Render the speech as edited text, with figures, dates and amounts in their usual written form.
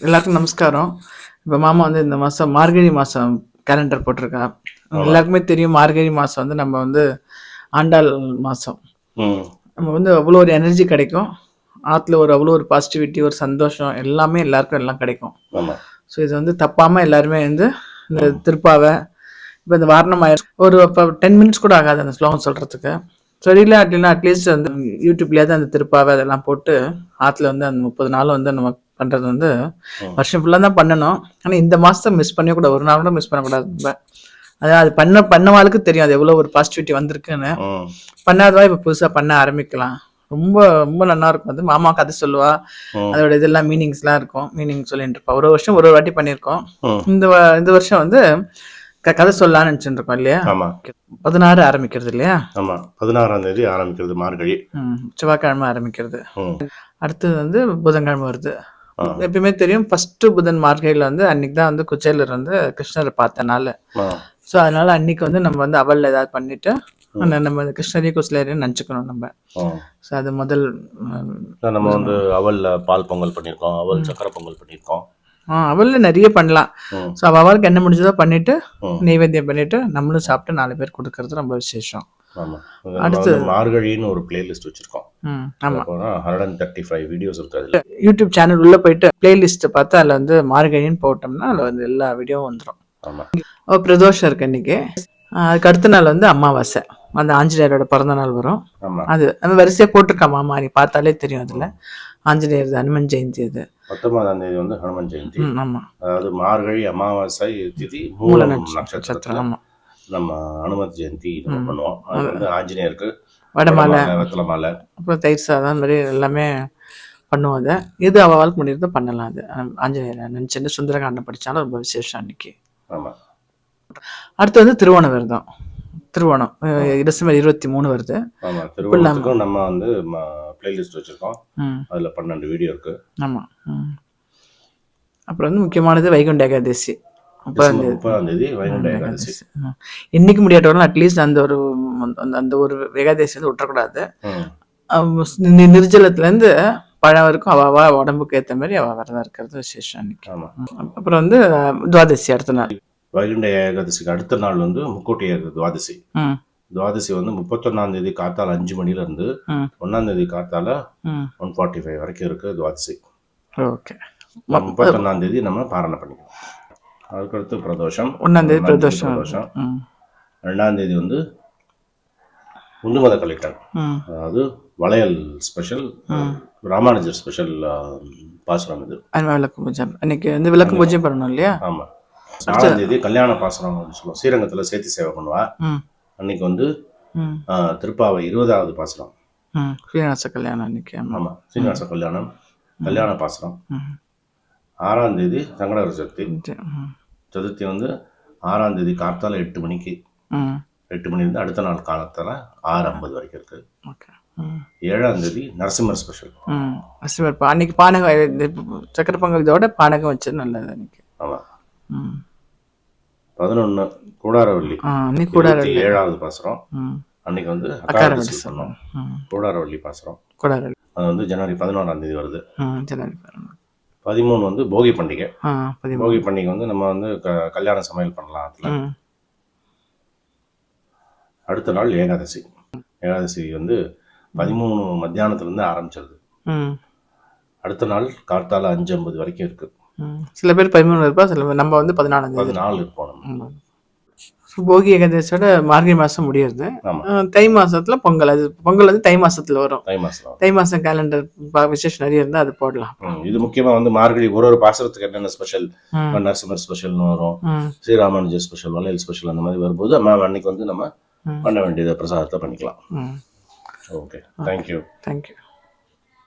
எல்லாருக்கும் நமஸ்காரம். இப்போ மாமா வந்து இந்த மாதம் மார்கழி மாதம் கேலண்டர் போட்டிருக்கா. எல்லாருக்குமே தெரியும் மார்கழி மாதம் வந்து நம்ம வந்து ஆண்டாள் மாதம். நம்ம வந்து அவ்வளோ ஒரு எனர்ஜி கிடைக்கும். ஆற்றுல அவ்வளோ ஒரு பாசிட்டிவிட்டி, ஒரு சந்தோஷம் எல்லாமே எல்லாருக்கும் எல்லாம் கிடைக்கும். ஸோ இது வந்து தப்பாமல் எல்லாருமே வந்து இந்த திருப்பாவை இப்போ இந்த வாரணம் ஒரு 10 மினிட்ஸ் கூட ஆகாது அந்த ஸ்லோகம் சொல்கிறதுக்கு. சரியில்லை அப்படின்னா அட்லீஸ்ட் வந்து யூடியூப்லேயாவது அந்த திருப்பாவை அதெல்லாம் போட்டு ஆற்றுல வந்து அந்த 30 நாளும் வந்து நம்ம பண்ணுறது வந்து வருஷம் ஃபுல்லாக தான் பண்ணணும். ஆனால் இந்த மாதத்தை மிஸ் பண்ணக்கூடாது, ஒரு நாள் கூட மிஸ் பண்ணக்கூடாது. நம்ம அதான் அது பண்ணவாளுக்கு தெரியும் அது எவ்வளோ ஒரு பாசிட்டிவிட்டி வந்திருக்குன்னு. பண்ணாதவா இப்போ புதுசாக பண்ண ஆரம்பிக்கலாம். ரொம்ப ரொம்ப நல்லா இருக்கும். அது மாமா கதை சொல்லுவா, அதோட இதெல்லாம் மீனிங்ஸ்லாம் இருக்கும். மீனிங் சொல்லிட்டு இருப்பா. ஒரு வருஷம் ஒரு வாட்டி பண்ணியிருக்கோம். இந்த வருஷம் வந்து கதை சொல்லலாம்னு நினச்சிட்டு இருக்கோம் இல்லையா? 16 ஆரம்பிக்கிறது இல்லையா? ஆமாம், 16ஆம் தேதி ஆரம்பிக்கிறது மார்கழி. செவ்வாய்க்கிழமை ஆரம்பிக்கிறது. அடுத்தது வந்து புதன்கிழமை வருது. எப்பயுமே தெரியும் ஃபர்ஸ்ட் புதன் மார்கழியில் வந்து அன்னைக்கு தான் வந்து குச்சேலர் வந்து கிருஷ்ணரை பார்த்தனால. ஸோ அதனால அன்னைக்கு வந்து நம்ம வந்து அவல் ஏதாவது பண்ணிட்டு நம்ம கிருஷ்ணரையும் குச்சேலரையும் நினச்சிக்கணும் நம்ம. ஸோ அது முதல் நம்ம வந்து அவல்ல பால் பொங்கல் பண்ணியிருக்கோம், அவல் சக்கரை பொங்கல் பண்ணியிருக்கோம். அவல்ல நிறைய பண்ணலாம். ஸோ அவளுக்கு என்ன முடிஞ்சதோ பண்ணிட்டு நெய்வேத்தியம் பண்ணிட்டு நம்மளும் சாப்பிட்டு 4 பேர் கொடுக்கறது ரொம்ப விசேஷம். அடுத்து மார்கழின்னு ஒரு பிளேலிஸ்ட் வச்சிருக்கோம். ஆமா, 135 வீடியோஸ் இருக்கு. அதுல யூடியூப் சேனல் உள்ள போயிட்டு பிளேலிஸ்ட் பார்த்து அதில் வந்து மார்கழின்னு போட்டோம்னா அதில் வந்து எல்லா வீடியோவும் வந்துடும். பிரதோஷம் இருக்கு இன்னைக்கு. அதுக்கு அடுத்த நாள் வந்து அமாவாசை, அந்த ஆஞ்சநேயரோட பிறந்த நாள் வரும். அது நம்ம வரிசையாக போட்டிருக்கா மாமா, நீ பார்த்தாலே தெரியும். அதில் ஆஞ்சநேயர் ஹனுமன் ஜெயந்தி, அது 19ஆம் தேதி வந்து ஹனுமன் ஜெயந்தி. ஆமா, அதாவது மார்கழி அமாவாசை திதி மூல நட்சத்திரம் நம்ம அனுமதி ஜெயந்தி பண்ணுவோம். அது வந்து ஆஞ்சநேயருக்கு வடமாலை, வெத்தலை மாலை, அப்புறம் தயிர் சாதம் மாதிரி எல்லாமே பண்ணுவோம். அதை எது அவளுக்கு முடியுறதோ பண்ணலாம். அது ஆஞ்சநேயர் நினச்சிட்டு சுந்தரகாண்டம் படித்தாலும் ரொம்ப விசேஷம் அன்னைக்கு. ஆமாம். அடுத்து வந்து திருவோண விரதம். திருவோணம் டிசம்பர் 23 வருது. ஆமாம், திருவோணத்துக்கும் நம்ம வந்து பிளேலிஸ்ட் வச்சுருக்கோம். அதில் 12 வீடியோ இருக்கு. ஆமாம். அப்புறம் வந்து முக்கியமானது வைகுண்ட ஏகாதசி, 30ஆம் தேதி வைகுண்ட ஏகாதசி. இன்னைக்கு முடியாட்டவங்களும் அட்லீஸ்ட் அந்த ஒரு ஏகாதசி வந்து விட்டுறக்கூடாது. நிர்ஜலத்துலேருந்து பழம் வரைக்கும் அவ உடம்புக்கு ஏற்ற மாதிரி அவ விரதம் இருக்கிறது விசேஷம் அன்னைக்கு. அப்புறம் வந்து துவாதசி அடுத்த நாள். வைகுண்ட ஏகாதசிக்கு அடுத்த நாள் வந்து முக்கூட்டி துவாதசி. துவாதசி வந்து 31ஆம் தேதி காத்தால 5 மணில இருந்து 1ஆம் தேதி காத்தால 1:45 வரைக்கும் இருக்கு துவாதசி. ஓகே. 31ஆம் தேதி நம்ம பாரணை பண்ணிக்கலாம். அதுக்கடுத்து பிரதோஷம். 1ஆம் தேதி பிரதோஷம். 2ஆம் தேதி வந்து உந்துமத கலிட்டன், அதாவது வளையல் ஸ்பெஷல், ராமானுஜர் ஸ்பெஷல் பாசுரம். இது விளக்கு பூஜை அன்னைக்கு வந்து விளக்கு பூஜை பண்ணணும் இல்லையா? ஆமாம். 4ஆம் தேதி கல்யாண பாசுரம் சொல்லுவோம். ஸ்ரீரங்கத்தில் சேர்த்து சேவை பண்ணுவா. அன்னைக்கு வந்து திருப்பாவை 20வது பாசுரம், ஸ்ரீனிவாச கல்யாணம் அன்னைக்கு. ஆமாம், ஸ்ரீனிவாச கல்யாணம் கல்யாண பாசுரம். 6ஆம் தேதி சங்கடகர சதுர்த்தி. சதுர்த்தி வந்து 6ஆம் தேதி காத்தால 8 மணிக்கு, 8 மணிலேருந்து அடுத்த நாள் காலத்தால 6:50 வரைக்கும் இருக்கு. 7ஆம் தேதி நரசிம்மர் ஸ்பெஷல். நரசிம்மர் அன்னைக்கு பானகம், சக்கரை பொங்கல் இதோட பானகம் வச்சு நல்லது அன்னைக்கு. ஆமாம். 11 கூடாரவள்ளி, 7வது பாசுரம். அன்னைக்கு வந்து கூடாரவள்ளி பாசுரம். அது வந்து ஜனவரி 11ஆம் தேதி வருது. 13 வந்து போகி பண்டிகை. போகி பண்டிகை வந்து நம்ம வந்து கல்யாண சமையல் பண்ணலாம் அதுல. அடுத்த நாள் ஏகாதசி. ஏகாதசி வந்து 13 மத்தியானத்துல இருந்து ஆரம்பிச்சிருது. அடுத்த நாள் கார்த்தால 5:50 வரைக்கும் இருக்கு. சில பேர் 13 இருப்பா, சில நம்ம வந்து 14 இருப்போம். போகி ஏகாதசியோட மார்கழி மாசம் முடியுது. தை மாசத்துல பொங்கல். அது பொங்கல் வந்து தை மாசத்துல வரும். தை மாசம் கேலண்டர் விசேஷம் நிறைய இருந்தா அது போடலாம். இது முக்கியமா வந்து மார்கழி ஒரு பாசனத்துக்கு என்னென்ன ஸ்பெஷல், நரசிம்மர் ஸ்பெஷல்னு வரும், ஸ்ரீராமானுஜர் ஸ்பெஷல், வளையல் ஸ்பெஷல், அந்த மாதிரி வரும்போது அன்னைக்கு வந்து நம்ம பண்ண வேண்டியதை பிரசாதத்தை பண்ணிக்கலாம். Okay, thank you.